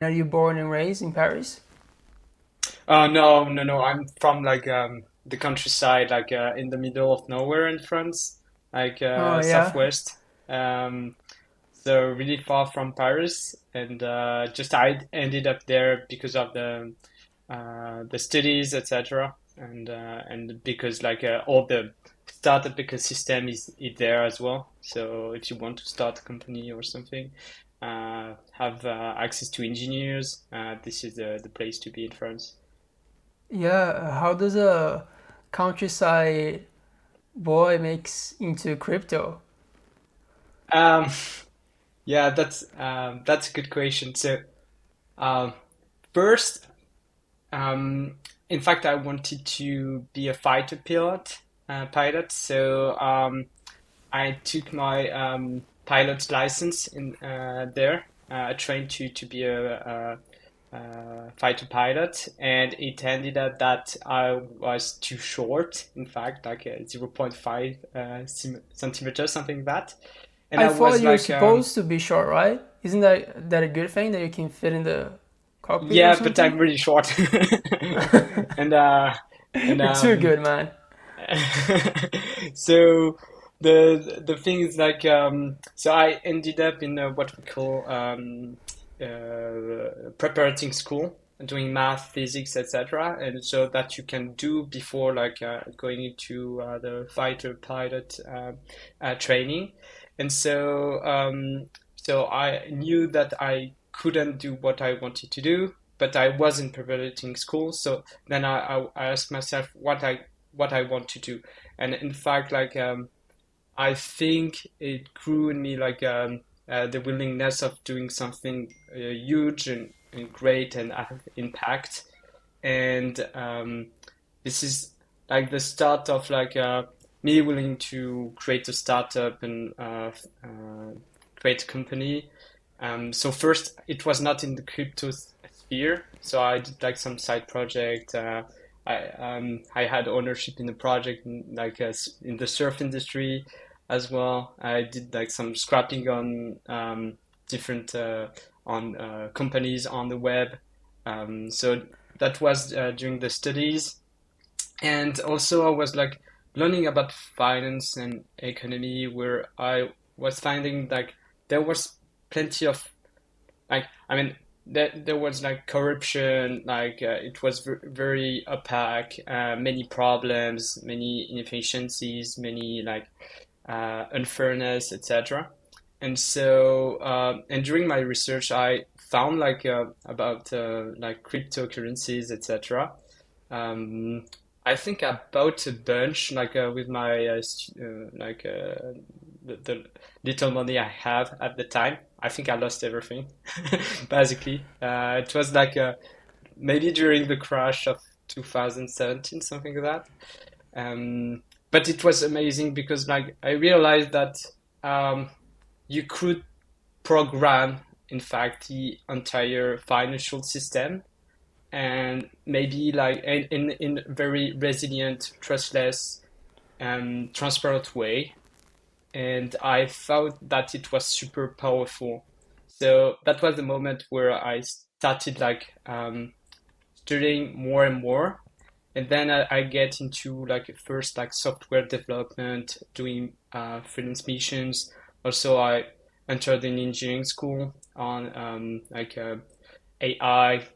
Are you born and raised in Paris? No, no, no. I'm from the countryside, in the middle of nowhere in France, Oh yeah. southwest. Um, so really far from Paris, and just I ended up there because of the studies, etc. And because all the startup ecosystem is there as well. So if you want to start a company or something, have access to engineers, this is the place to be in France. Yeah, how does a countryside boy makes into crypto? Um, yeah, that's a good question. So, um, first, um, in fact, I wanted to be a fighter pilot. So, I took my pilot's license in there. I trained to be a fighter pilot, and it ended up that I was too short. In fact, 0.5 centimeters, something like that. And I I thought was you're supposed to be short, right? Isn't that a good thing that you can fit in the cockpit or yeah, but something? I'm really short. and and You're too good, man. so the thing is so I ended up in what we call preparating school, doing math, physics, etc. And so that you can do before going into the fighter pilot training. And so I knew that I couldn't do what I wanted to do, but I was in preparating school. So then I asked myself what I want to do. And in fact, I think it grew in me the willingness of doing something huge and great and have impact. And this is like the start of me willing to create a startup and create a company. So first, it was not in the crypto sphere. So I did some side project. I had ownership in the project in the surf industry as well. I did some scrapping on different on companies on the web. So that was during the studies, and also I was learning about finance and economy, where I was finding there was plenty of I mean there was corruption, it was very opaque, many problems, many inefficiencies, many unfairness, etc. And so and during my research I found about cryptocurrencies, etc. um, I think I bought a bunch with my the little money I have at the time. I think I lost everything, basically. It was maybe during the crash of 2017, something like that. But it was amazing because I realized that um, you could program, in fact, the entire financial system, and maybe in very resilient, trustless, transparent way. And I thought that it was super powerful. So that was the moment where I started studying more and more. And then I get into first software development, doing freelance missions. Also, I entered an engineering school on AI,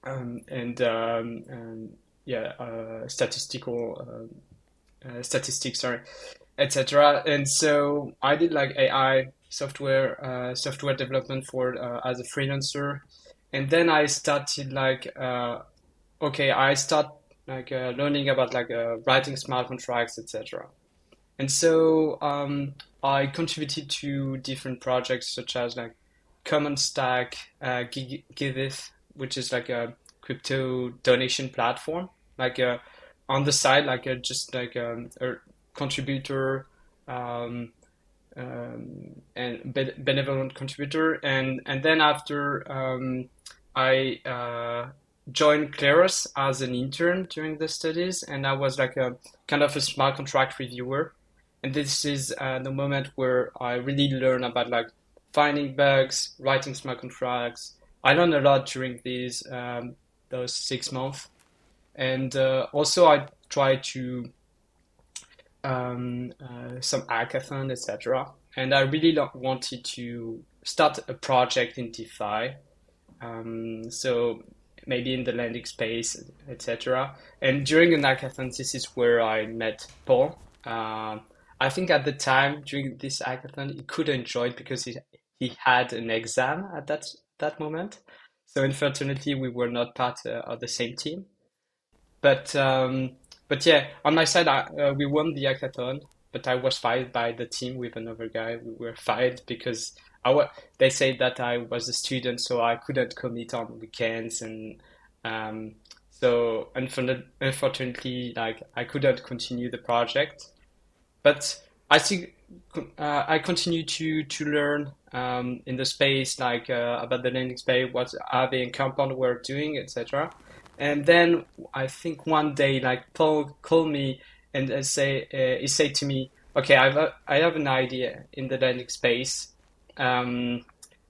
and yeah, statistics, sorry, etc. And so I did AI software development for as a freelancer, and then I started okay, I start learning about writing smart contracts, etc. And so I contributed to different projects such as Common Stack, Giveth, which is a crypto donation platform. On the side, just a contributor, um, and benevolent contributor. And then after I joined Claros as an intern during the studies, and I was a kind of a smart contract reviewer. And this is the moment where I really learn about finding bugs, writing smart contracts, I learned a lot during these those 6 months, and also I tried to some hackathon, etc. And I really wanted to start a project in DeFi. So maybe in the landing space, etc. And during an hackathon, this is where I met Paul. I think at the time during this hackathon, he couldn't join because he had an exam at that moment. So unfortunately, we were not part of the same team. But um, but yeah, on my side, we won the hackathon, but I was fired by the team with another guy. We were fired because they said that I was a student, so I couldn't commit on weekends, and um, so unfortunately, like I couldn't continue the project. But I think I continue to learn in the space, like about the landing space, what Aave and Compound were doing, etc. And then I think one day, like Paul called me and he said to me, "Okay, I have an idea in the landing space, um,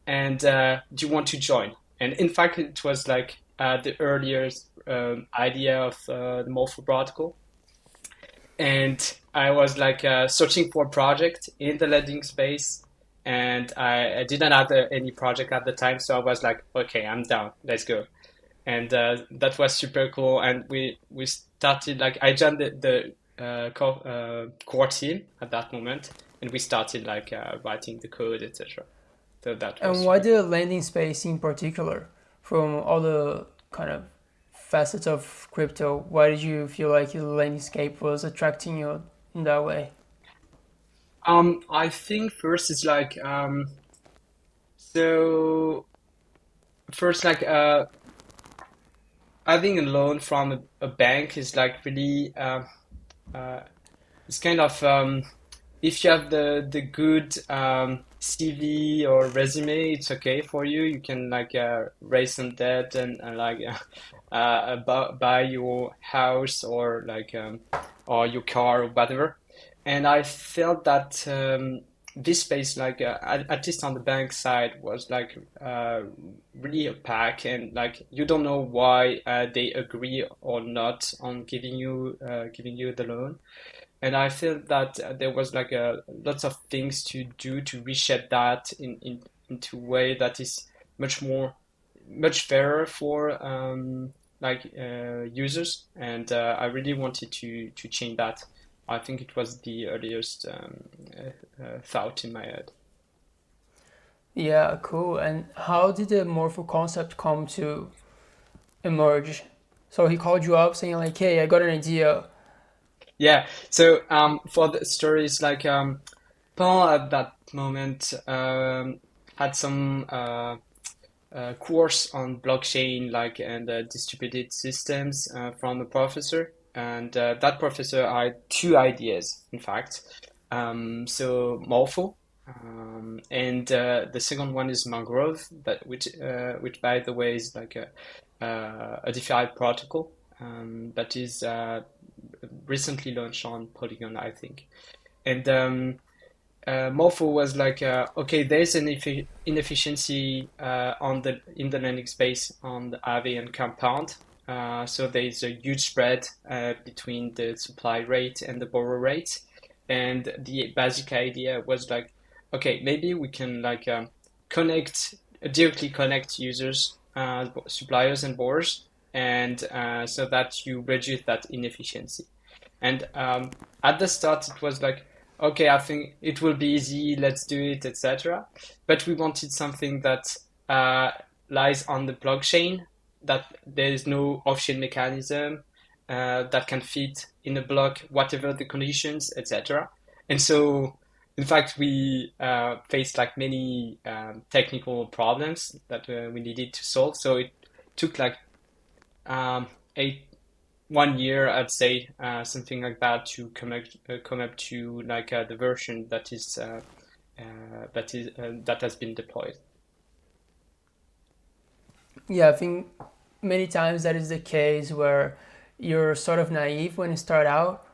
and do you want to join?" And in fact, it was like the earliest idea of the Morpho protocol, and I was like searching for a project in the lending space, and I didn't have any project at the time, so I was like, okay, I'm down, let's go, and that was super cool. And we started like I joined core team at that moment, and we started like writing the code, etc. So that was And why super the cool. landing space in particular, from all the kind of facets of crypto? Why did you feel like the landscape was attracting you in that way? I think first is like so first like having a loan from a bank is like really uh, it's kind of if you have the good CV or resume, it's okay for you. You can like raise some debt and like buy your house or your car or whatever. And I felt that this space, like at least on the bank side, was like really opaque, and like you don't know why they agree or not on giving you the loan. And I feel that there was like a lots of things to do to reshape that into a way that is much more much fairer for users. And I really wanted to change that. I think it was the earliest thought in my head. Yeah, cool. And how did the Morpho concept come to emerge? So he called you up saying like, "Hey, I got an idea." Yeah. So for the stories, like Paul at that moment had some course on blockchain, like and distributed systems from a professor, and that professor had two ideas, in fact. So Morpho, and the second one is Mangrove, that which by the way is like a DeFi protocol that is recently launched on Polygon, I think. And Morpho was like, okay, there's an inefficiency on the in the lending space on the Aave and Compound. So there's a huge spread between the supply rate and the borrow rate. And the basic idea was like, okay, maybe we can like connect directly connect users, suppliers and borrowers, and so that you reduce that inefficiency. And at the start, it was like, okay, I think it will be easy, let's do it, etc. But we wanted something that uh, lies on the blockchain, that there is no off-chain mechanism that can fit in a block, whatever the conditions, etc. And so, in fact, we faced like many technical problems that we needed to solve. So it took like um, 1 year, I'd say, something like that, to come up to like the version that has been deployed. Yeah, I think many times that is the case where you're sort of naive when you start out.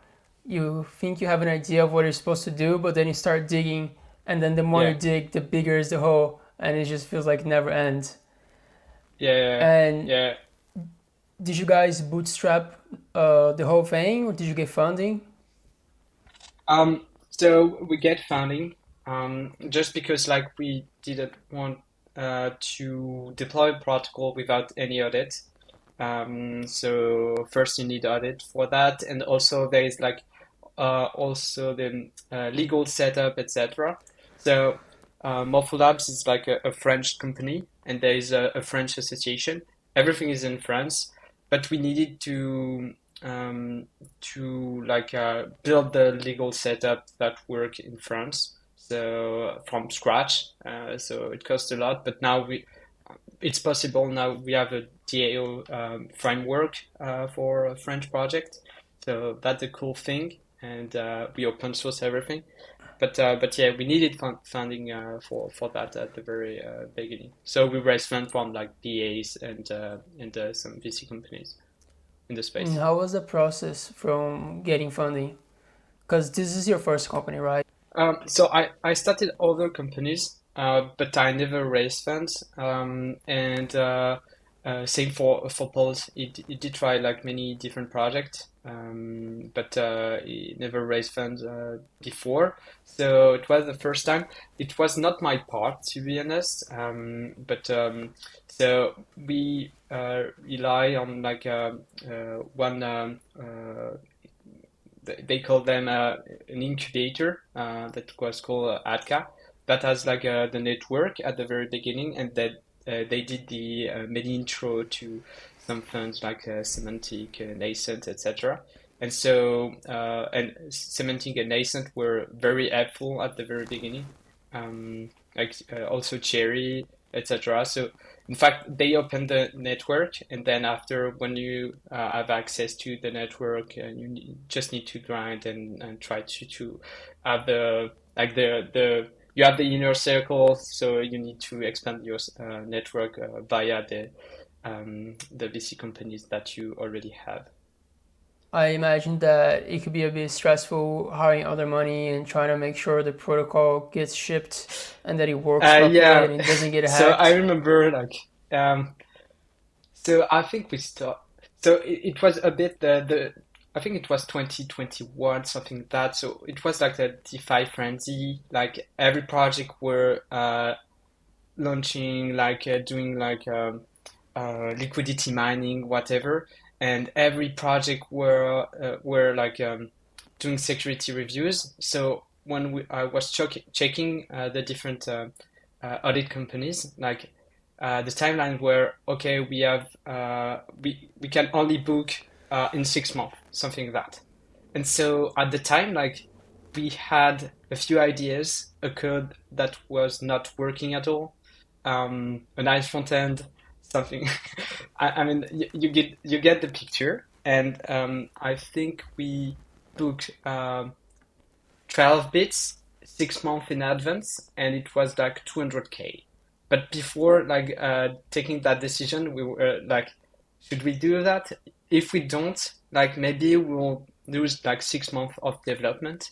You think you have an idea of what you're supposed to do, but then you start digging, and then the more you Yeah, dig, the bigger is the hole, and it just feels like it never ends. Yeah, And yeah. did you guys bootstrap the whole thing, or did you get funding? So we get funding, just because like we didn't want to deploy a protocol without any audit. So first you need audit for that, and also there is like also the legal setup, etc. So Morpho Labs is like a French company, and there is a French association. Everything is in France, but we needed um, to like build the legal setup that work in France. So from scratch, so it cost a lot, but now it's possible. Now we have a DAO framework for a French project, so that's a cool thing, and we open source everything. But yeah, we needed funding for that at the very beginning. So we raised funds from like BAs and some VC companies in the And space. how was the process from getting funding? Because this is your first company, right? So I started other companies, but I never raised funds. And same for Paul. He did try like many different projects, but he never raised funds before. So it was the first time. It was not my part, to be honest. But so we rely on like one they call them an incubator that was called ADCA that has like the network at the very beginning, and that they did the mini intro to some funds like Semantic, Nascent, etc. And so and Semantic and Nascent were very helpful at the very beginning, like also Cherry, etc. So in fact, they open the network, and then after, when you have access to the network, just need to grind and try to have the like the you have the inner circle, so you need to expand your network via the VC companies that you already have. I imagine that it could be a bit stressful hiring other money and trying to make sure the protocol gets shipped and that it works properly Yeah, and it doesn't get so I hacked. remember like um, so I think we start. So it was a bit the I think it was 2021 something like that. So it was like a DeFi frenzy. Like every project were launching, like doing like liquidity mining, whatever, and every project were like doing security reviews. So when I was checking the different audit companies, like the timeline were okay. We have we can only book in 6 months, something like that. And so at the time, like we had a few ideas, a code that was not working at all, a nice front end, something. I mean, you get the picture, and I think we booked 12 bits 6 months in advance, and it was like 200K. But before like taking that decision, we were like, should we do that? If we don't, like maybe we'll lose like 6 months of development,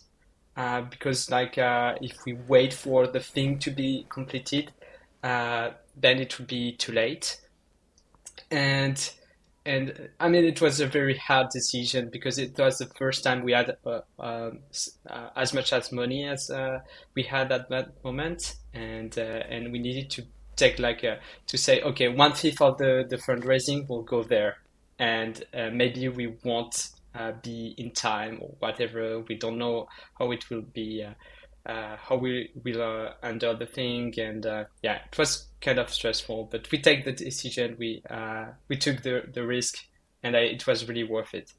because like if we wait for the thing to be completed, then it would be too late. And I mean, it was a very hard decision because it was the first time we had as much as money as we had at that moment, and we needed to take like to say, okay, 1/5 of the fundraising will go there, and maybe we won't be in time or whatever. We don't know how it will be. How we will handle the thing, and yeah, it was kind of stressful, but we take the decision, we took the risk, and it was really worth it.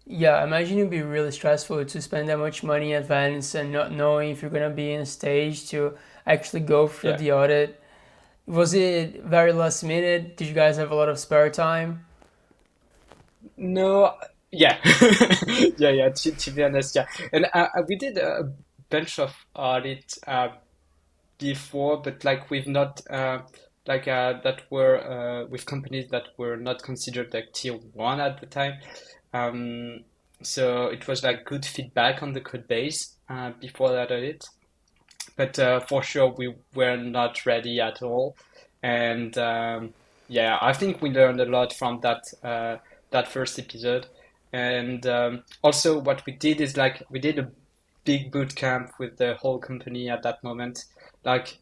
Yeah, I imagine it'd be really stressful to spend that much money in advance and not knowing if you're gonna be in a stage to actually go through Yeah. the audit. Was it very last minute? Did you guys have a lot of spare time? No. Yeah. Yeah, to be honest, yeah. And we did a bunch of audit before, but like we've not like that were with companies that were not considered like tier one at the time. Um, so it was like good feedback on the code base before that audit, but for sure we were not ready at all. And yeah, I think we learned a lot from that first episode. And also, what we did is like we did a big boot camp with the whole company at that moment, like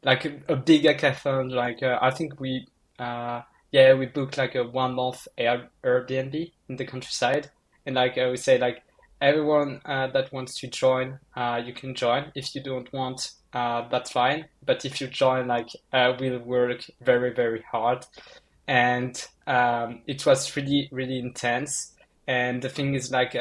like a big hackathon. Like I think uh, yeah, we booked like a 1 month Airbnb in the countryside, and like I would say like everyone that wants to join, you can join. If you don't want, that's fine. But if you join, like we'll work very very hard, and it was really really intense. And the thing is like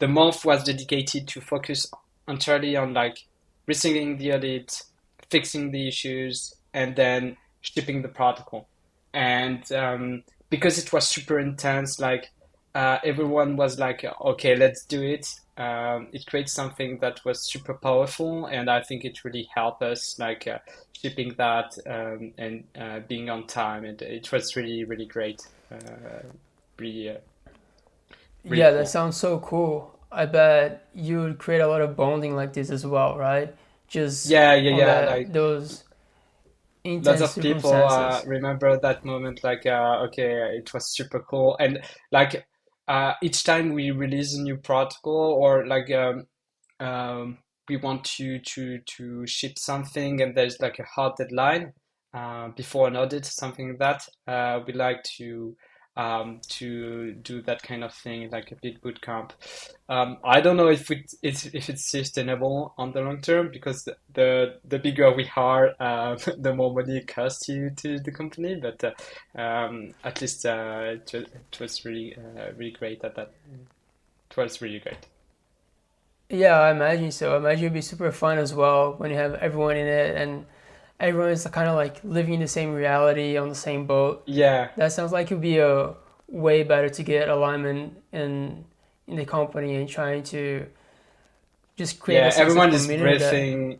the month was dedicated to focus entirely on like receiving the audit, fixing the issues, and then shipping the protocol. And because it was super intense, like everyone was like, okay, let's do it. It creates something that was super powerful, and I think it really helped us like shipping that and being on time, and it was really really great, really really Yeah, that cool. sounds so cool. I bet you would create a lot of bonding like this as well, right? Just Yeah, yeah, on yeah. that Like those lots intense of people circumstances. remember that moment like okay, it was super cool. And like each time we release a new protocol or like um, we want to ship something and there's like a hard deadline before an audit, something like that, we like to do that kind of thing, like a big boot camp. I don't know if it's sustainable on the long term because the bigger we are, the more money it costs you to the company. But at least it was really really great at that. It was really great. Yeah, I imagine so. I imagine it'd be super fun as well when you have everyone in it and everyone is kind of like living in the same reality on the same boat. Yeah, That sounds like it'd be a way better to get alignment in the company and trying to just create a yeah. sense of Everyone community that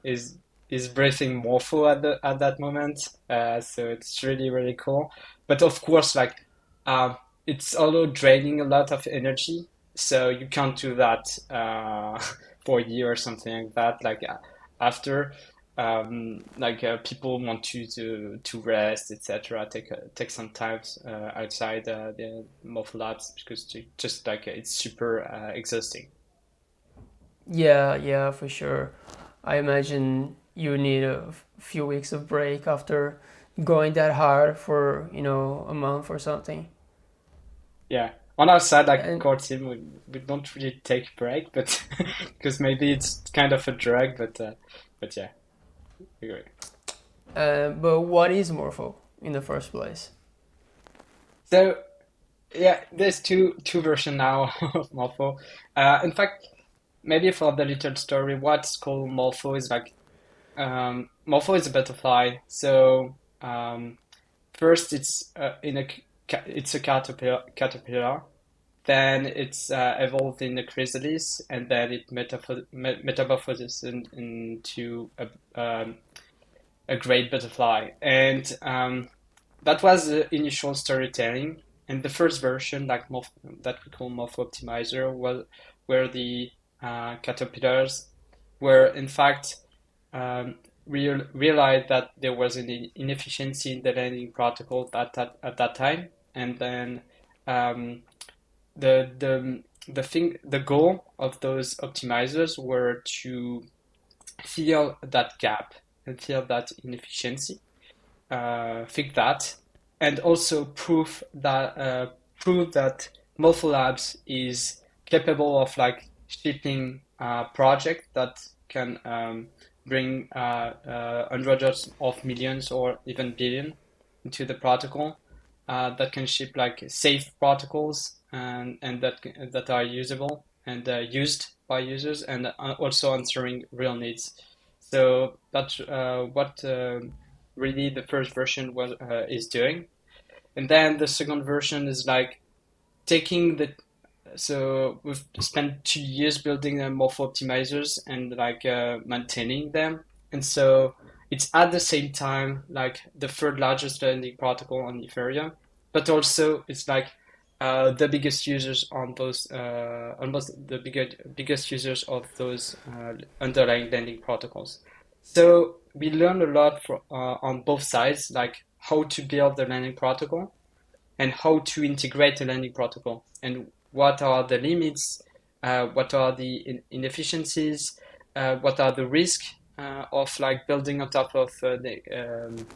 is breathing Morpho at that moment. So it's really really cool. But of course, like it's also draining a lot of energy. So you can't do that for a year or something like that. Like after, like people want you to rest, etc. Take some time outside the Morpho labs because just like it's super exhausting. yeah, yeah, for sure. I imagine you need a few weeks of break after going that hard for, a month or something. Yeah. On our side, like And core team, we don't really take break, but because maybe it's kind of a drag, but yeah, I agree. but what is Morpho in the first place? So yeah, there's two version now of Morpho. In fact, maybe for the little story, what's called Morpho is like Morpho is a butterfly. So first it's it's a caterpillar. Then it's evolved in the chrysalis, and then it metamorphoses into a great butterfly. And that was the initial storytelling. And the first version, like that we call Morph Optimizer, was where the caterpillars were in fact realized that there was an inefficiency in the landing protocol at that time, and then um, the goal of those optimizers were to fill that gap and fill that inefficiency, fix that, and also prove that Morpho Labs is capable of like shipping a project that can bring hundreds of millions or even billion into the protocol, that can ship like safe protocols and that are usable and used by users, and also answering real needs. So that's what really the first version was is doing. And then the second version is like taking the so we've spent 2 years building Morpho optimizers and like maintaining them. And so it's at the same time like the third largest lending protocol on Ethereum, but also it's like the biggest users on those almost the biggest users of those underlying lending protocols. So we learned a lot on both sides, like how to build the landing protocol and how to integrate the landing protocol and what are the limits, what are the inefficiencies, what are the risks of like building on top of the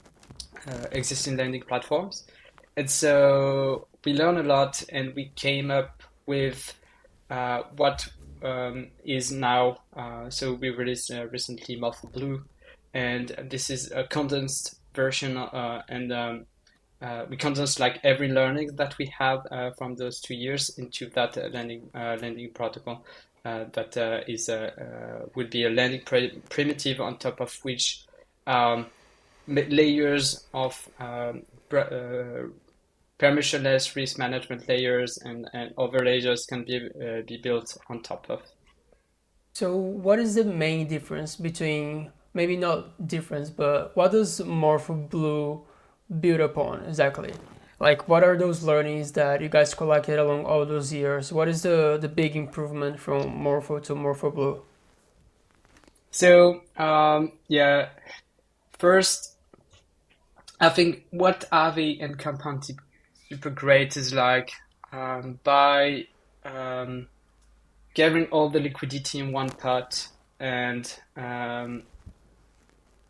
existing landing platforms. And so we learned a lot and we came up with what is now, so we released recently Morpho Blue, and this is a condensed version, and we condensed like every learning that we have from those 2 years into that landing protocol that is will be a landing primitive on top of which um, layers of permissionless risk management layers and other layers can be built on top of. So, what is the main difference between, maybe not difference, but what does Morpho Blue build upon exactly? Like, what are those learnings that you guys collected along all those years? What is the big improvement from Morpho to Morpho Blue? So yeah, first I think what Aave and Compound super great is like by um, gathering all the liquidity in one pot and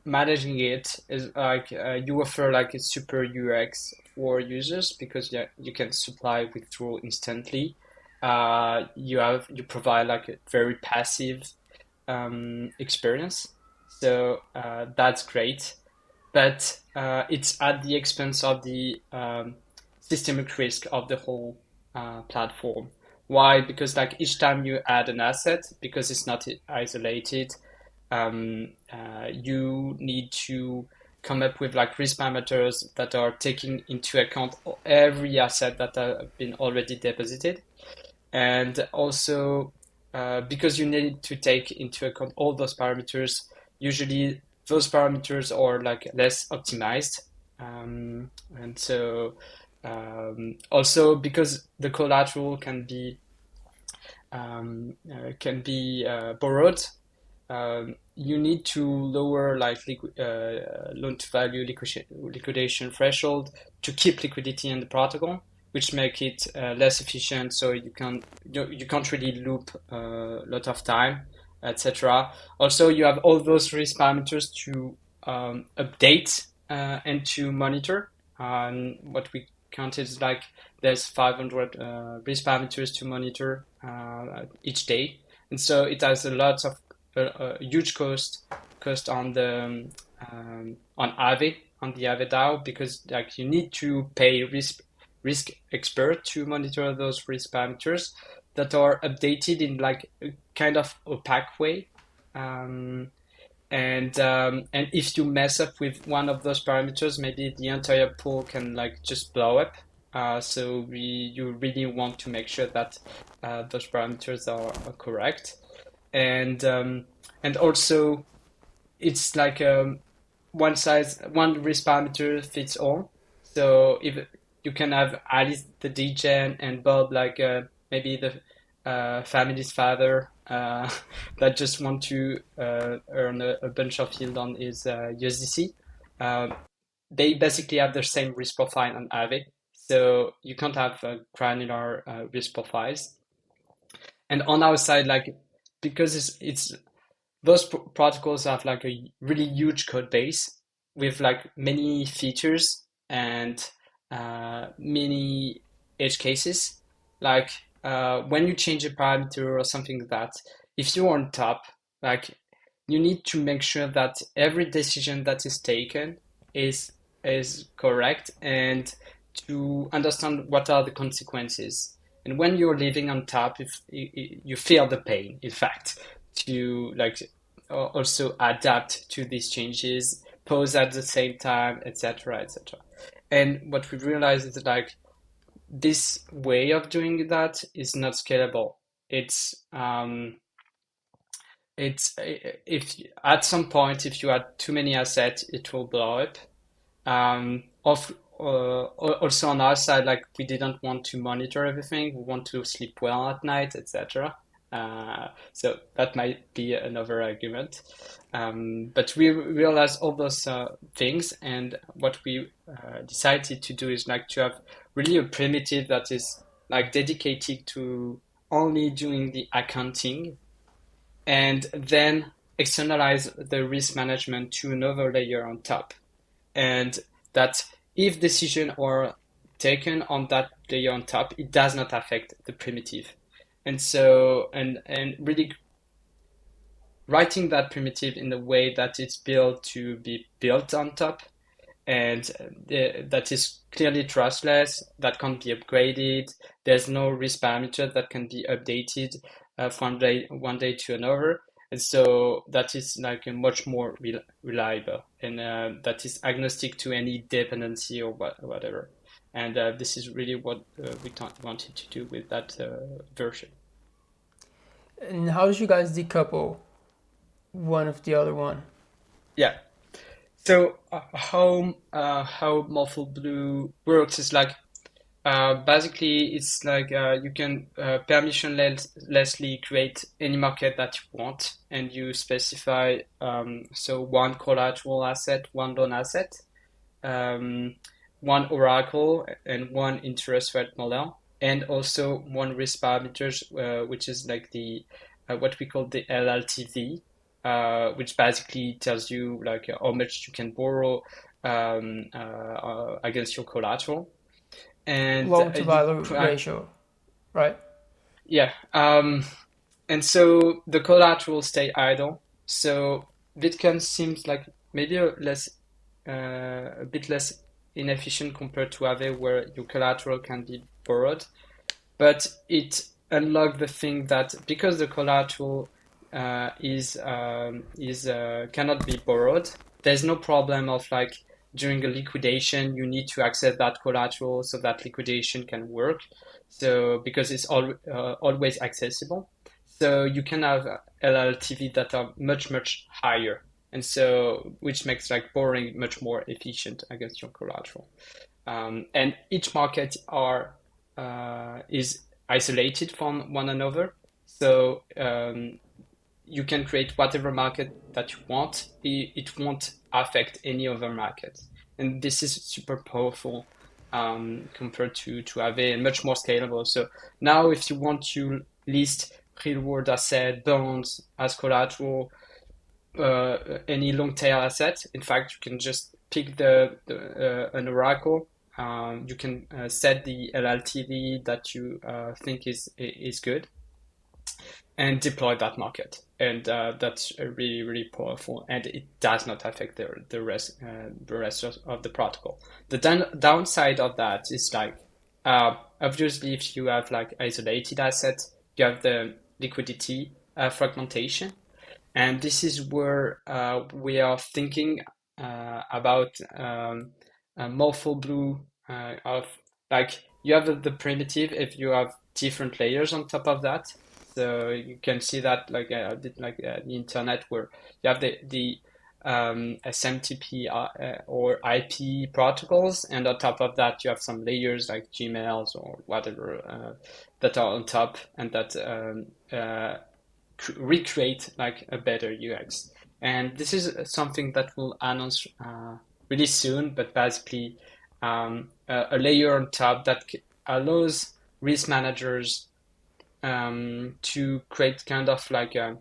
managing it is like you offer like a super UX for users because yeah, you can supply withdrawal instantly. You provide like a very passive experience, so that's great. But it's at the expense of the systemic risk of the whole platform. Why? Because like each time you add an asset, because it's not isolated, you need to come up with like risk parameters that are taking into account every asset that have been already deposited. And also, because you need to take into account all those parameters, usually those parameters are like less optimized. And so also because the collateral can be borrowed, you need to lower like loan to value liquidation threshold to keep liquidity in the protocol, which make it less efficient. So you can't really loop a lot of time, etc. Also, you have all those risk parameters to update and to monitor. And what we counted is like there's 500 risk parameters to monitor each day, and so it has a lot of a huge cost on on Aave on the Aave DAO because like you need to pay risk expert to monitor those risk parameters that are updated in like a kind of opaque way. Um, and if you mess up with one of those parameters, maybe the entire pool can like just blow up. So you really want to make sure that those parameters are correct, and um, and also it's like one risk parameter fits all. So if you can have Alice the degen and Bob like maybe the family's father that just want to earn a bunch of yield on his USDC, uh, they basically have the same risk profile on Aave. So you can't have granular risk profiles. And on our side, like because it's those protocols have like a really huge code base with like many features and many edge cases. Like when you change a parameter or something like that, if you're on top, like you need to make sure that every decision that is taken is is correct and to understand what are the consequences. And when you're living on top, if you feel the pain, in fact, to like also adapt to these changes, pause at the same time, etc., etc. And what we realized is that like this way of doing that is not scalable. It's if at some point if you add too many assets, it will blow up. Of Also on our side, like we didn't want to monitor everything. We want to sleep well at night, etc. So that might be another argument. But we realize all those things, and what we decided to do is like to have really a primitive that is like dedicated to only doing the accounting, and then externalize the risk management to another layer on top. And that if decisions are taken on that layer on top, it does not affect the primitive. And so, and really writing that primitive in a way that it's built to be built on top, and that is clearly trustless, that can't be upgraded. There's no risk parameter that can be updated from one day to another. And so that is like a much more reliable, and that is agnostic to any dependency or whatever. And this is really what we wanted to do with that version. And how did you guys decouple one of the other one? Yeah. So how Morpho Blue works is like basically, it's like you can permissionlessly create any market that you want, and you specify so one collateral asset, one loan asset, um, one oracle, and one interest rate model, and also one risk parameters, which is like the what we call the LLTV, which basically tells you like how much you can borrow against your collateral. And Loan to you value ratio, right? yeah, and so the collateral stay idle. So Bitcoin seems like maybe a bit less inefficient compared to Aave, where your collateral can be borrowed, but it unlocked the thing that because the collateral is cannot be borrowed, there's no problem of like during a liquidation you need to access that collateral so that liquidation can work. So because it's always accessible, so you can have LLTV that are much higher, and so which makes like borrowing much more efficient against your collateral. And each market are is isolated from one another. So you can create whatever market that you want. It won't affect any other market. And this is super powerful compared to Aave, and much more scalable. So now if you want to list real world asset, bonds as collateral, any long tail asset. In fact, you can just pick the an oracle. You can set the LLTV that you think is good, and deploy that market. And that's really powerful, and it does not affect the rest of the protocol. The downside of that is like obviously if you have like isolated assets, you have the liquidity fragmentation, and this is where we are thinking about Morpho Blue of like you have the primitive if you have different layers on top of that. So you can see that like the internet where you have the SMTP or IP protocols, and on top of that you have some layers like Gmails or whatever that are on top, and that recreate like a better UX. And this is something that we'll announce really soon, but basically a layer on top that allows risk managers to create kind of like a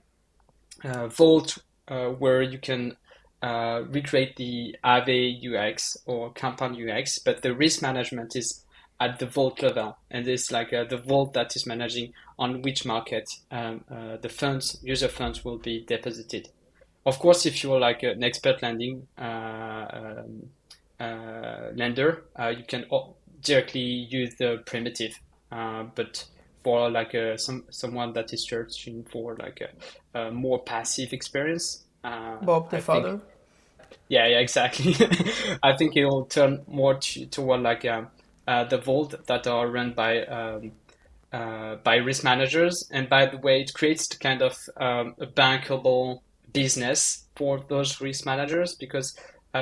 vault where you can recreate the Aave UX or compound UX, but the risk management is at the vault level, and it's like the vault that is managing on which market the funds, user funds, will be deposited. Of course, if you're like an expert lending lender, you can directly use the primitive, but for like someone that is searching for like a more passive experience, Bob the I think father. yeah, exactly. I think it will turn more toward like the vault that are run by risk managers. And by the way, it creates kind of a bankable business for those risk managers, because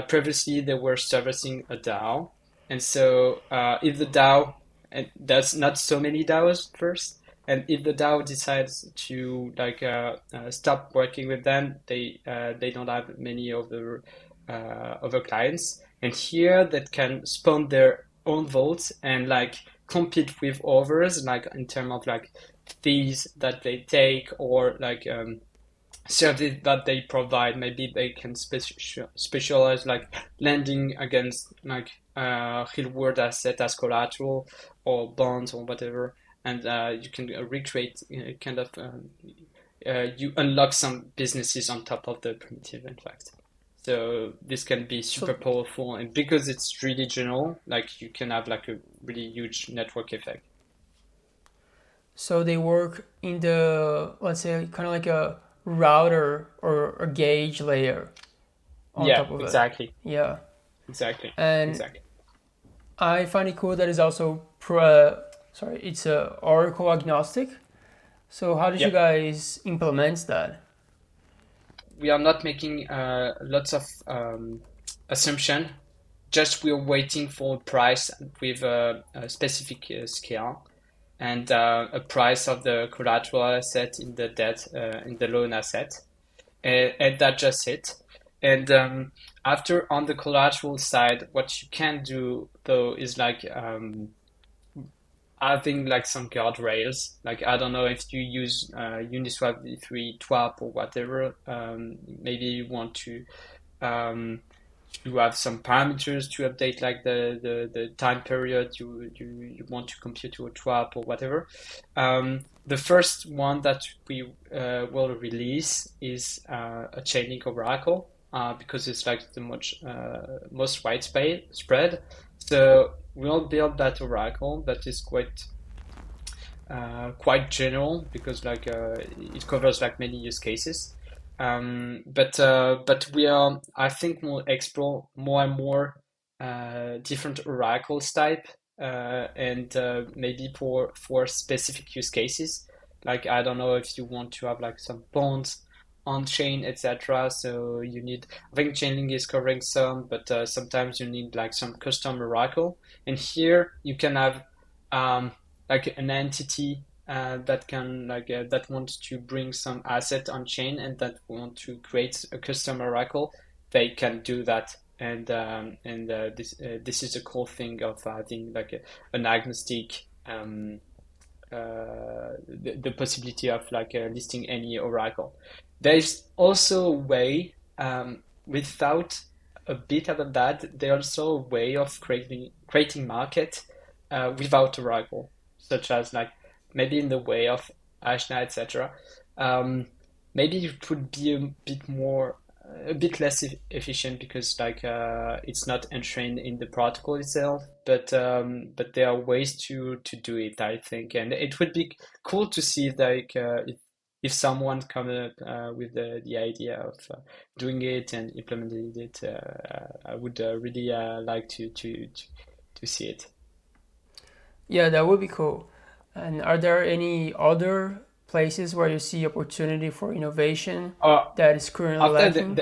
previously they were servicing a DAO. And so if the DAO, and there's not so many DAOs first, And if the DAO decides to like stop working with them, they don't have many other clients, and here that can spawn their own votes and like compete with others, like in terms of like fees that they take or like service that they provide. Maybe they can specialize like lending against like real world asset as collateral or bonds or whatever, and you can recreate kind of you unlock some businesses on top of the primitive, in fact. So this can be super So powerful, and because it's really general, like you can have like a really huge network effect. so they work in the, let's say, kind of like a router or a gauge layer on Yeah, top of it. exactly, Yeah. exactly, And exactly. I find it cool that it's also sorry, it's Oracle agnostic. So how did you Yeah. guys implement that? We are not making lots of assumption. Just we're waiting for a price with a specific scale and a price of the collateral asset in the debt in the loan asset, and that just it. And after on the collateral side, what you can do though is like having like some guardrails. Like I don't know if you use Uniswap v3 TWAP or whatever. Maybe you want um, to have some parameters to update like the time period you want to compute to a TWAP or whatever. The first one that we will release is a chaining oracle because it's like the most widespread spread. So we'll build that oracle that is quite general because like it covers like many use cases. But we are, I think, we'll explore more and more different oracles type and maybe for specific use cases. Like I don't know if you want to have like some bonds on chain, etc. So you need, I think Chainlink is covering some, but sometimes you need like some custom oracle. And here you can have um, like an entity that can like that wants to bring some asset on chain and that want to create a custom oracle, they can do that. And this is a cool thing of having like an agnostic the possibility of like listing any oracle. There's also a way without a bit of that. There's also a way of creating market without oracle, such as like maybe in the way of Ashna, etc. Um, Maybe it would be a bit less efficient because like it's not entrained in the protocol itself, but there are ways to do it, I think, and it would be cool to see like if someone come up with the idea of doing it and implementing it. I would really like to see it. Yeah, that would be cool. And are there any other places where you see opportunity for innovation Uh, that is currently After lacking?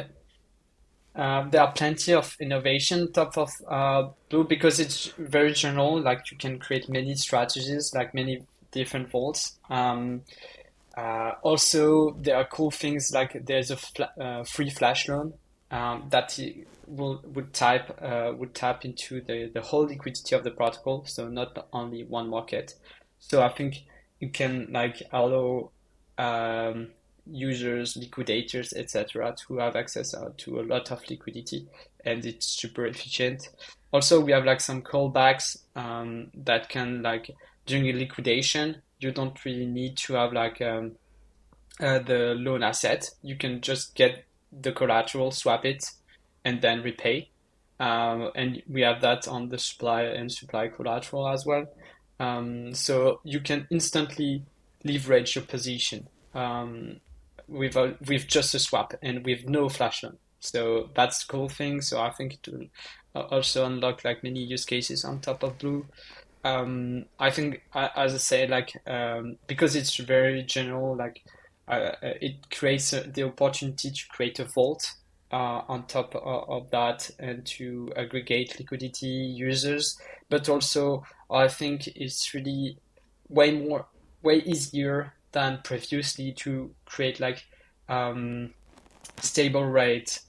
there are plenty of innovation top of Blue because it's very general. Like you can create many strategies, like many different vaults. Also, there are cool things like there's a free flash loan that would tap into the whole liquidity of the protocol, so not only one market. So I think you can like allow um, users, liquidators, etc., to have access to a lot of liquidity, and it's super efficient. Also, we have like some callbacks that can like during a liquidation, you don't really need to have like the loan asset. You can just get the collateral, swap it, and then repay. And we have that on the supply and supply collateral as well. So you can instantly leverage your position with just a swap and with no flash loan. So that's a cool thing. So I think it will also unlock like many use cases on top of Blue. I think, as I say, like because it's very general, like it creates the opportunity to create a vault on top of that and to aggregate liquidity users. But also, I think it's really way more. way easier than previously to create like um, stable rate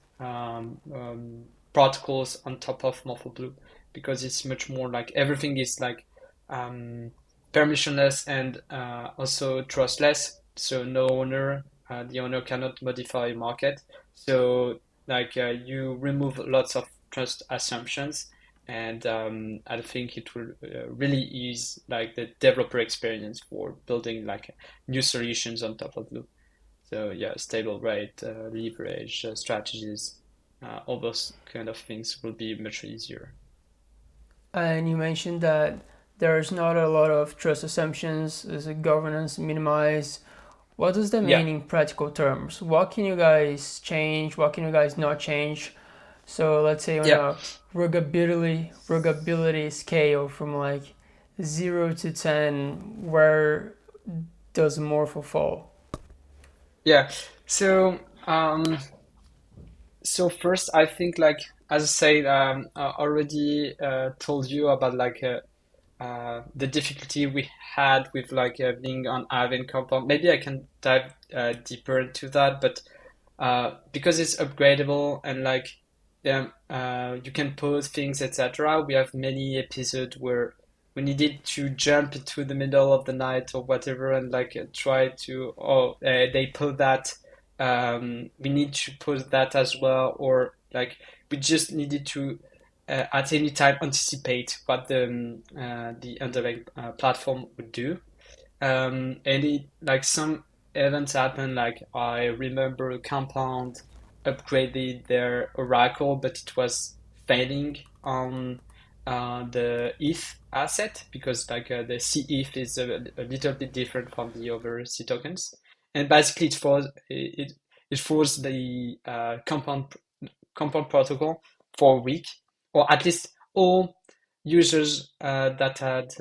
protocols on top of Morpho because it's much more like everything is like um, permissionless and also trustless. So no owner, the owner cannot modify a market. So like you remove lots of trust assumptions, and I think it will really ease like the developer experience for building like new solutions on top of Blue. So yeah, stable rate, leverage strategies, all those kind of things will be much easier. And you mentioned that there's not a lot of trust assumptions, there's a governance minimized. What does that Yeah, mean in practical terms? What can you guys change? What can you guys not change? So let's say on yeah, a ruggability scale from like 0 to 10, where does Morpho fall? yeah. So so first, I think like as I said, I already told you about like the difficulty we had with like being on Aven compound. Maybe I can dive deeper into that, but because it's upgradable and like yeah, you can pause things, etc. We have many episodes where we needed to jump into the middle of the night or whatever and like try to they put that we need to put that as well, or like we just needed to at any time anticipate what the underlying platform would do. And it like some events happen. Like I remember Compound upgraded their Oracle, but it was failing on the ETH asset because like the CETH is a little bit different from the other C tokens, and basically it forced the Compound protocol for a week, or at least all users that had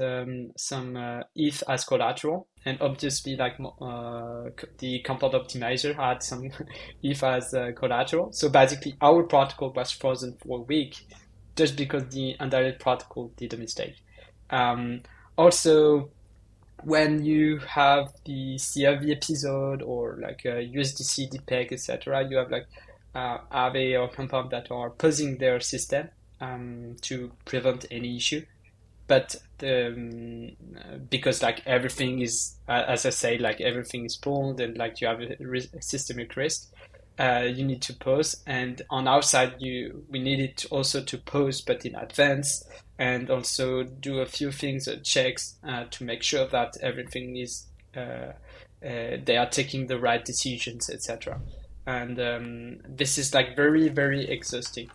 some ETH as collateral, and obviously like the Compound optimizer had some ETH as collateral. So basically, our protocol was frozen for a week just because the undirected protocol did a mistake. Um, Also, when you have the CRV episode or like USDC, DPEG, etc., you have like Aave or Compound that are pausing their system to prevent any issue. But because like everything is, as I say, like everything is pulled and like you have a systemic risk, you need to pause. And on our side, we needed to also to pause, but in advance, and also do a few things, checks to make sure that everything is they are taking the right decisions, etc. And this is like very very exhausting.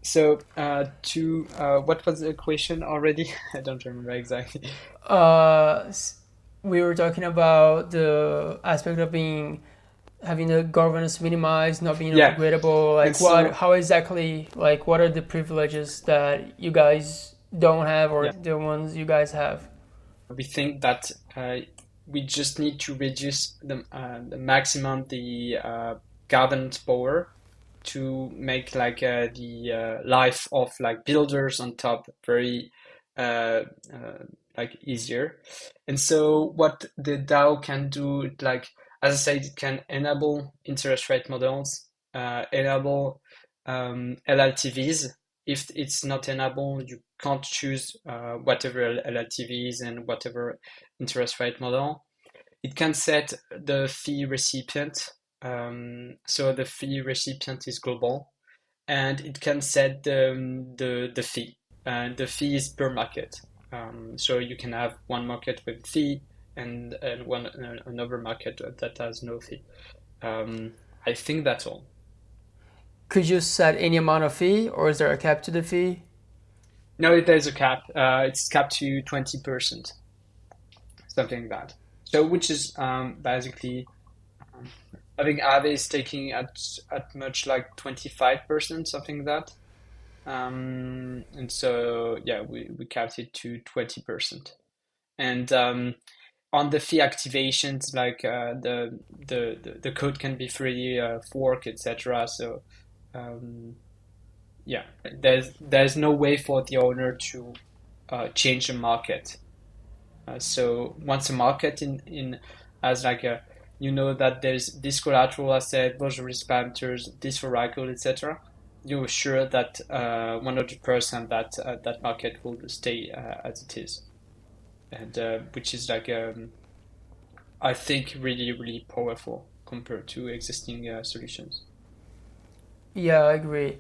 So, to what was the question already? I don't remember exactly. Uh, we were talking about the aspect of being having the governance minimized, not being Yeah, upgradable. and Like what? so How exactly? Like what are the privileges that you guys don't have, or yeah, the ones you guys have? we think that we just need to reduce the maximum the governance power to make like the life of like builders on top very uh, uh, like easier. And so what the DAO can do, like as I said, it can enable interest rate models, enable LLTVs. If it's not enabled, you can't choose whatever LLTVs and whatever interest rate model. It can set the fee recipient. So the fee recipient is global, and it can set the fee. And the fee is per market. So you can have one market with fee and one another market that has no fee. I think that's all. Could you set any amount of fee, or is there a cap to the fee? No, there's a cap. It's capped to 20%, something like that. So which is basically um, I think Aave is taking at much like 25%, something like that. And so yeah, we capped it to 20%. And on the fee activations, like the code can be free fork, etc. So um, yeah, there's no way for the owner to change the market. So once a market in as like a you know that there's this collateral asset, those risk parameters, this oracle, etc. You're sure that 100% that that market will stay as it is, and which is like I think really powerful compared to existing solutions. Yeah, I agree.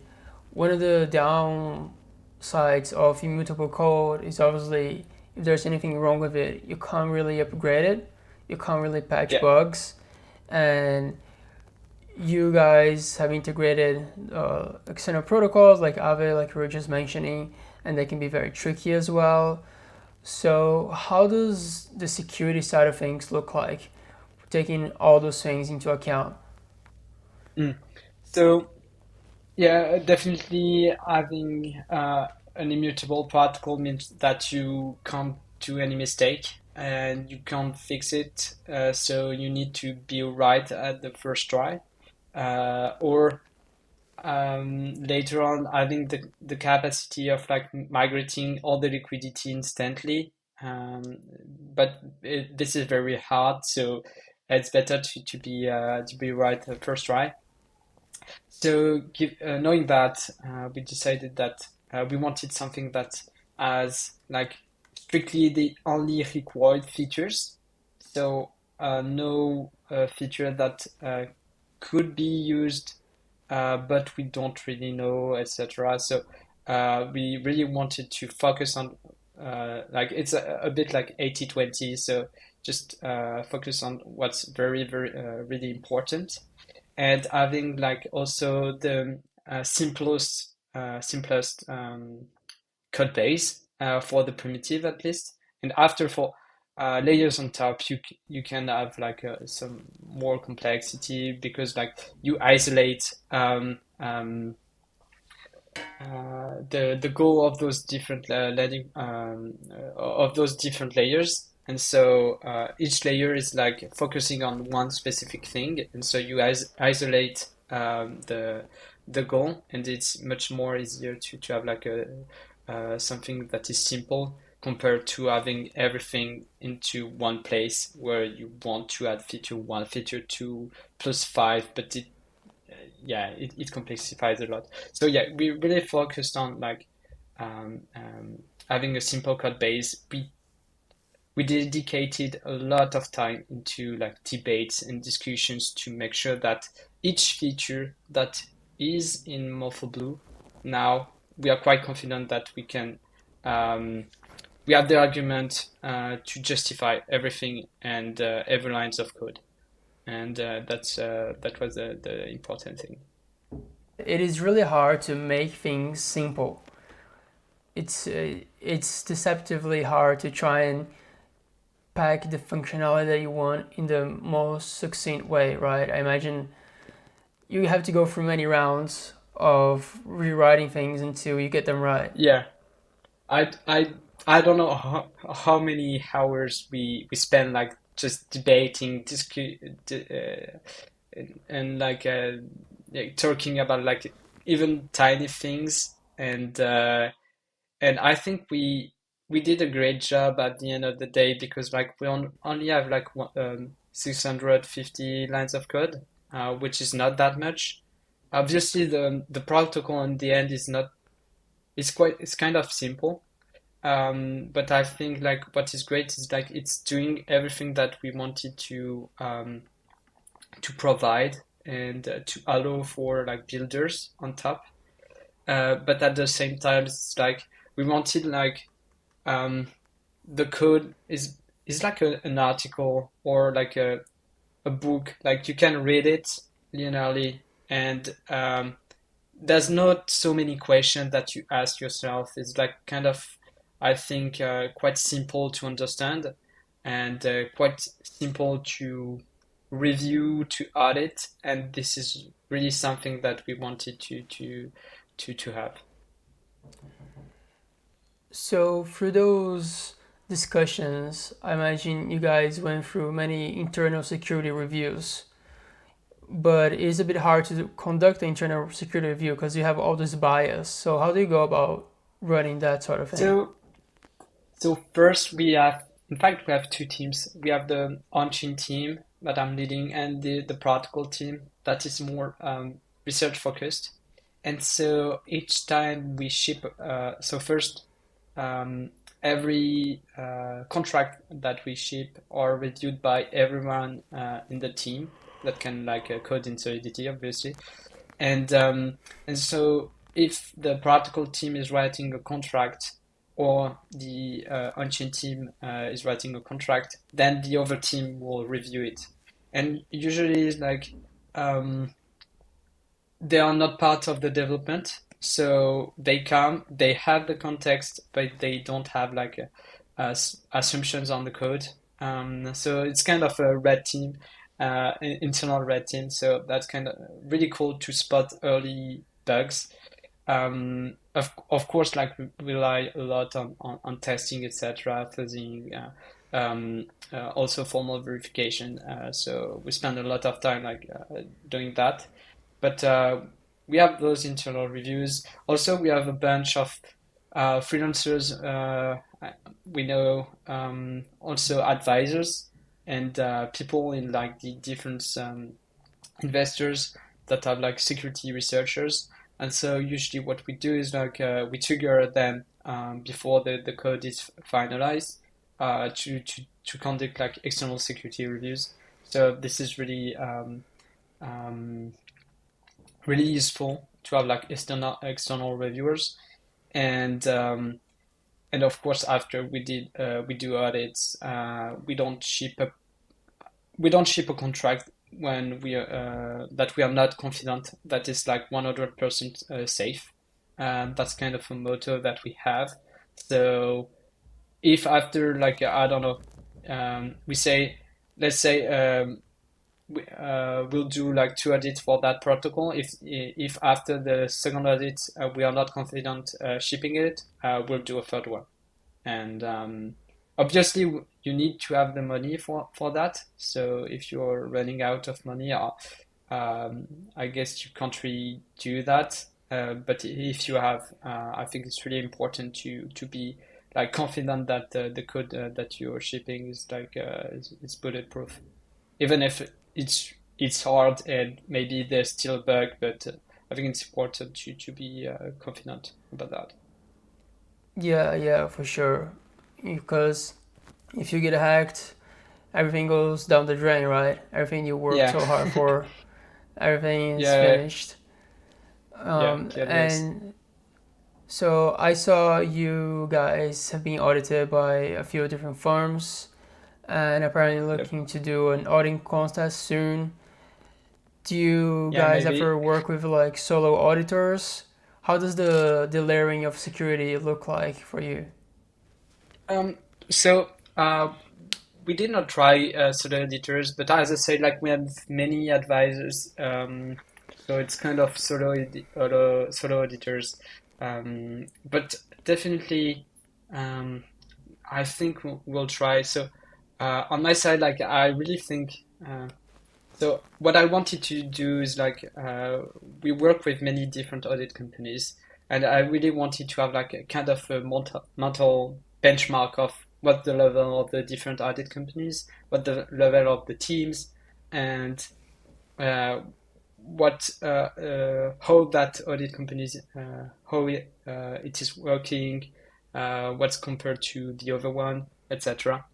One of the downsides of immutable code is obviously if there's anything wrong with it, you can't really upgrade it, you can't really patch Yeah, bugs, and you guys have integrated external protocols like Aave, like we were just mentioning, and they can be very tricky as well. So, how does the security side of things look like, taking all those things into account? mm. So yeah, definitely having an immutable protocol means that you can't do any mistake and you can't fix it. So you need to be right at the first try. Or later on, having the capacity of like migrating all the liquidity instantly. But this is very hard, so it's better to be right the first try. So, knowing that, we decided that we wanted something that has like strictly the only required features. So, no feature that could be used, but we don't really know, etc. So, we really wanted to focus on like it's a bit like 80/20. So, just focus on what's very really important and having like also the simplest code base for the primitive at least, and after for layers on top you can have like some more complexity because like you isolate the goal of those different of those different layers. And so each layer is like focusing on one specific thing, and so you isolate the goal, and it's much more easier to have like a something that is simple compared to having everything into one place where you want to add feature one, feature two, plus five, but yeah, it complexifies a lot. So yeah, we really focused on like having a simple code base. We dedicated a lot of time into like debates and discussions to make sure that each feature that is in Morpho Blue now we are quite confident that we can we have the argument to justify everything and every lines of code, and that was the important thing. It is really hard to make things simple. It's deceptively hard to try and pack the functionality that you want in the most succinct way, right? I imagine you have to go through many rounds of rewriting things until you get them right. Yeah, I I I don't know how many hours we spend like just debating, and like talking about like even tiny things, and I think we did a great job at the end of the day because like we only have like 650 lines of code, which is not that much. Obviously, the protocol in the end is not it's kind of simple, but I think like what is great is like it's doing everything that we wanted to provide and to allow for like builders on top. But at the same time, it's like we wanted like um, the code is like an article or like a book. Like you can read it linearly, and there's not so many questions that you ask yourself. It's like kind of, I think, quite simple to understand and quite simple to review, to audit. And this is really something that we wanted to have. So, through those discussions, I imagine you guys went through many internal security reviews, but it is a bit hard to conduct the internal security review because you have all this bias. So, how do you go about running that sort of thing? So, so first we have in fact, we have two teams. We have the on-chain team that I'm leading and the protocol team that is more research focused. And so each time we ship, so first, um, every contract that we ship are reviewed by everyone in the team that can like code in Solidity, obviously. And so if the practical team is writing a contract or the on-chain team is writing a contract, then the other team will review it. And usually it's like um, they are not part of the development. So they come, they have the context, but they don't have like assumptions on the code. So it's kind of a red team, internal red team. So that's kind of really cool to spot early bugs. Of course, like we rely a lot on testing, etc., fuzzing, also formal verification. So we spend a lot of time like doing that. But we have those internal reviews. Also, we have a bunch of freelancers. We know also advisors and people in like the different investors that have like security researchers. And so usually what we do is like we trigger them before the code is finalized to conduct like external security reviews. So this is um, really useful to have like external reviewers and of course after we do audits we don't ship a contract when we that we are not confident that is like 100% safe. That's kind of a motto that we have. So if after like I don't know, we say let's say we'll do like two audits for that protocol. If after the second audit we are not confident shipping it, we'll do a third one. And obviously you need to have the money for that. So if you're running out of money, I guess you can't really do that. But if you have, I think it's really important to be like confident that the code that you're shipping is like is bulletproof, even if it's hard and maybe there's still a bug. But I think it's important to be confident about that. Yeah, yeah, for sure. Because if you get hacked, everything goes down the drain, right? Everything you worked Yeah, so hard for, everything is yeah, finished. yeah, yeah. There's And so I saw you guys have been audited by a few different firms and apparently yep. looking to do an auditing contest soon. Do you Yeah, guys maybe. ever work with like solo auditors? How does the layering of security look like for you? Um, so we did not try solo editors, but as I said, like we have many advisors. So it's kind of solo editors. But definitely, um, I think we'll try. So on my side, like I really think. So what I wanted to do is like we work with many different audit companies, and I really wanted to have like a kind of a mental benchmark of what the level of the different audit companies, what the level of the teams, and uh, what how that audit companies how it is working, what's compared to the other one, etc.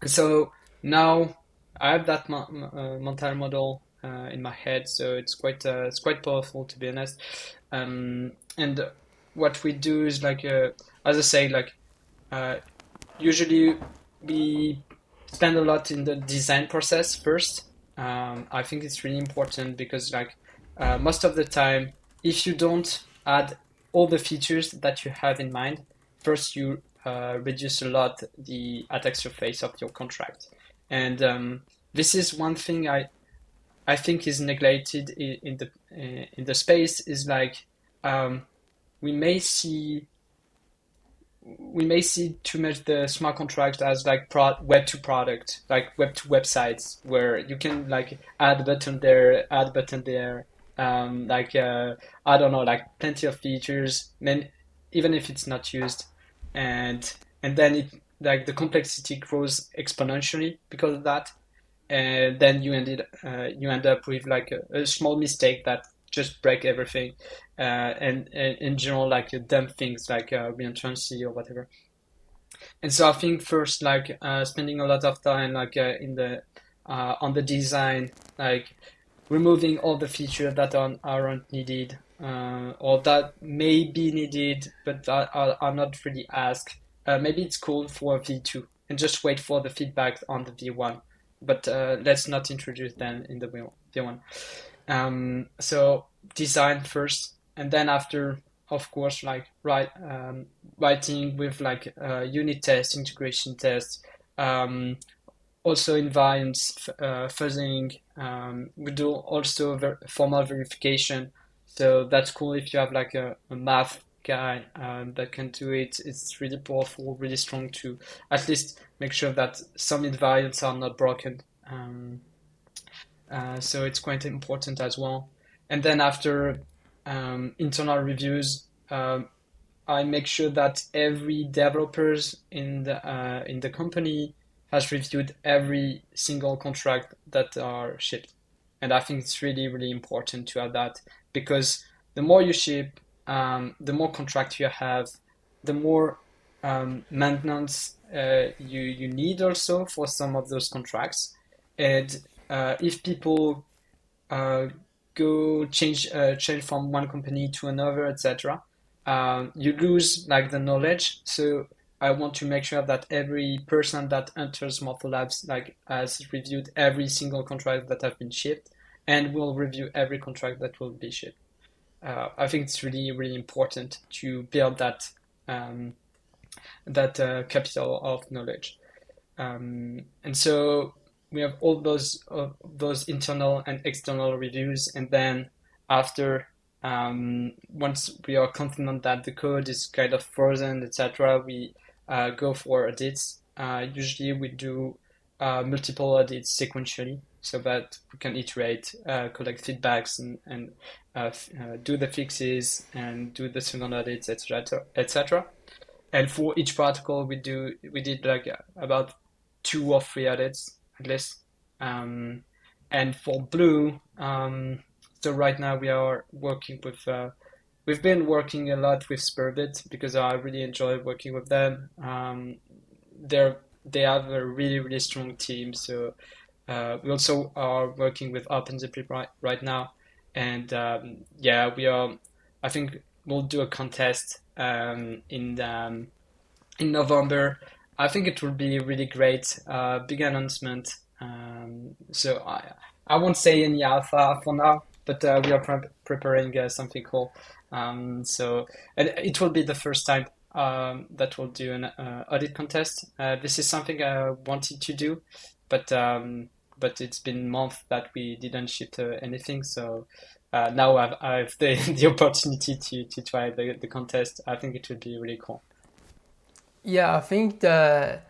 So now I have that mental model in my head, so it's quite powerful to be honest. And what we do is like as I say, like uh, usually we spend a lot in the design process first. I think it's really important because like most of the time, if you don't add all the features that you have in mind, first you reduce a lot the attack surface of your contract. And this is one thing I think is neglected in the space is like um, we may see we may see too much the smart contract as like web to product, like web to websites, where you can like add a button there, add a button there, like I don't know, like plenty of features, then even if it's not used, and then like the complexity grows exponentially because of that, and then you end up with like a small mistake that just break everything, and in general like dumb things like reentrancy or whatever. And so I think first like spending a lot of time like in the on the design, like removing all the features that aren't needed, or that may be needed but are not really asked. Maybe it's cool for V2 and just wait for the feedback on the V1, but let's not introduce them in the V1. So design first, and then after, of course, like writing with like unit tests, integration tests, um, also environments, fuzzing. We do also formal verification. So that's cool if you have like a math guy that can do it. It's really powerful, really strong to at least make sure that some environments are not broken. So it's quite important as well. And then after internal reviews, I make sure that every developers in the company has reviewed every single contract that are shipped, and I think it's really really important to have that, because the more you ship, the more contract you have, the more maintenance you need also for some of those contracts, and if people uh, go change from one company to another, etc. You lose like the knowledge. So I want to make sure that every person that enters Morpho Labs like has reviewed every single contract that have been shipped, and will review every contract that will be shipped. I think it's really really important to build um, that capital of knowledge. And so we have all those internal and external reviews, and then after, once we are confident that the code is kind of frozen, etc., we go for audits. Usually we do multiple audits sequentially so that we can iterate, collect feedbacks, and do the fixes and do the second audits, etc., etc. And for each protocol, we did like about 2 or 3 audits at least. Um, and for Blue, so right now we are working with. We've been working a lot with Spurbit because I really enjoy working with them. They have a really really strong team. So we also are working with OpenZip right now, and yeah, we are. I think we'll do a contest in November. I think it will be really great. Big announcement. So I won't say any alpha for now, but we are preparing something cool. So and it will be the first time that we'll do an audit contest. This is something I wanted to do, but it's been months that we didn't ship anything. So now I've the the opportunity to try the contest. I think it would be really cool. Yeah, I think that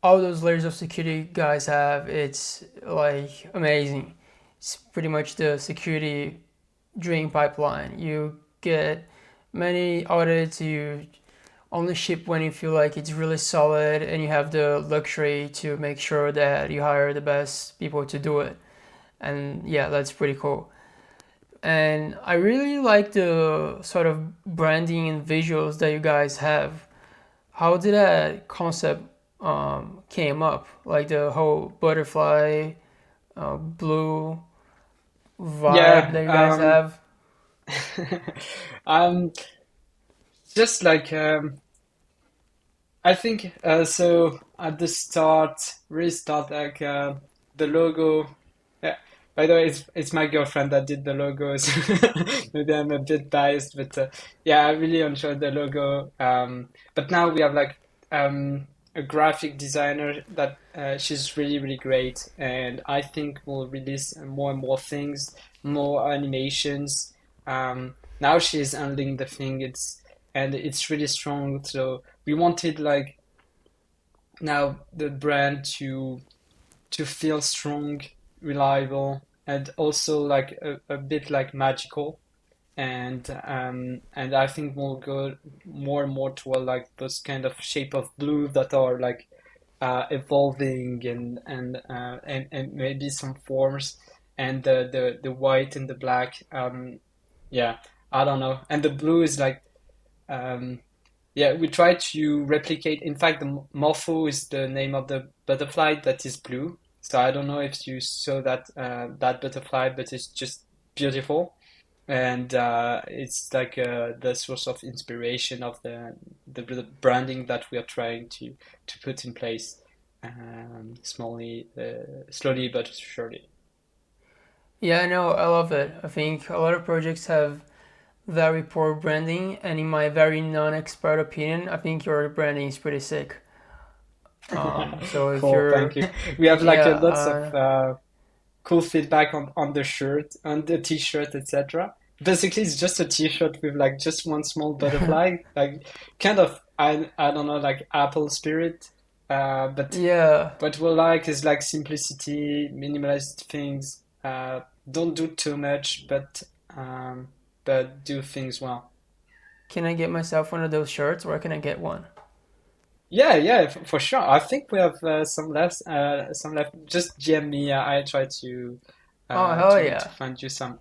all those layers of security guys have, it's like amazing. It's pretty much the security dream pipeline. You get many audits, you only ship when you feel like it's really solid, and you have the luxury to make sure that you hire the best people to do it. And yeah, that's pretty cool. And I really like the sort of branding and visuals that you guys have. How did that concept came up? Like the whole butterfly, blue vibe Yeah, that you guys have? um, just like I think so at the start, restart like the logo. Yeah. By the way, it's my girlfriend that did the logos. Maybe I'm a bit biased, but yeah, I really enjoyed the logo. But now we have like a graphic designer that she's really really great, and I think we'll release more and more things, more animations. Now she's handling the thing. It's really strong. So we wanted like now the brand to feel strong, reliable, and also like a bit like magical. and I think we'll go more and more toward like those kind of shape of blue that are like evolving and maybe some forms and the white and the black. Yeah, I don't know. And the blue is like um, yeah, we try to replicate. In fact, the Morpho is the name of the butterfly that is blue. So I don't know if you saw that butterfly, but it's just beautiful, and it's like the source of inspiration of the branding that we are trying to put in place, slowly but surely. Yeah, no, I love it. I think a lot of projects have very poor branding, and in my very non-expert opinion, I think your branding is pretty sick. So if Cool, thank you're, you. We have like yeah, lots of cool feedback on the shirt, on the t-shirt, etc. Basically, it's just a t-shirt with like just one small butterfly, like kind of I don't know, like Apple spirit. But yeah. what we like is like simplicity, minimalist things. Don't do too much, but do things well. Can I get myself one of those shirts? Where can I get one? Yeah, yeah, for sure. I think we have some left. Some left. Just GM me. I try Oh, hell to yeah. find you some.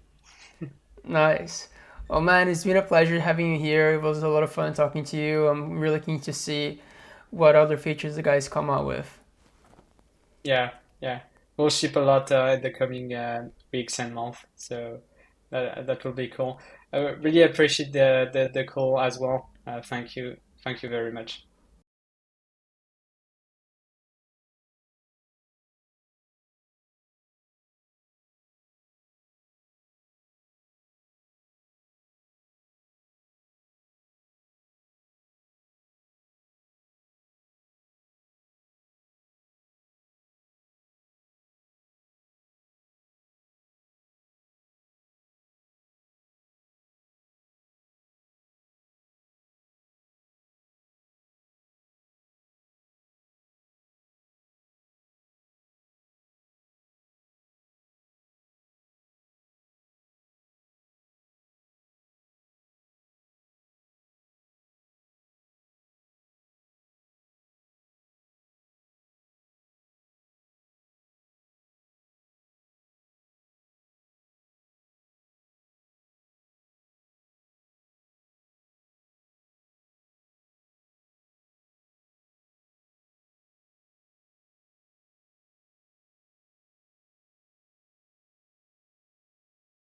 Nice. Oh man, it's been a pleasure having you here. It was a lot of fun talking to you. I'm really keen to see what other features the guys come out with. Yeah, yeah. We'll ship a lot in the coming weeks and months, so that will be cool. I really appreciate the call as well. Thank you very much.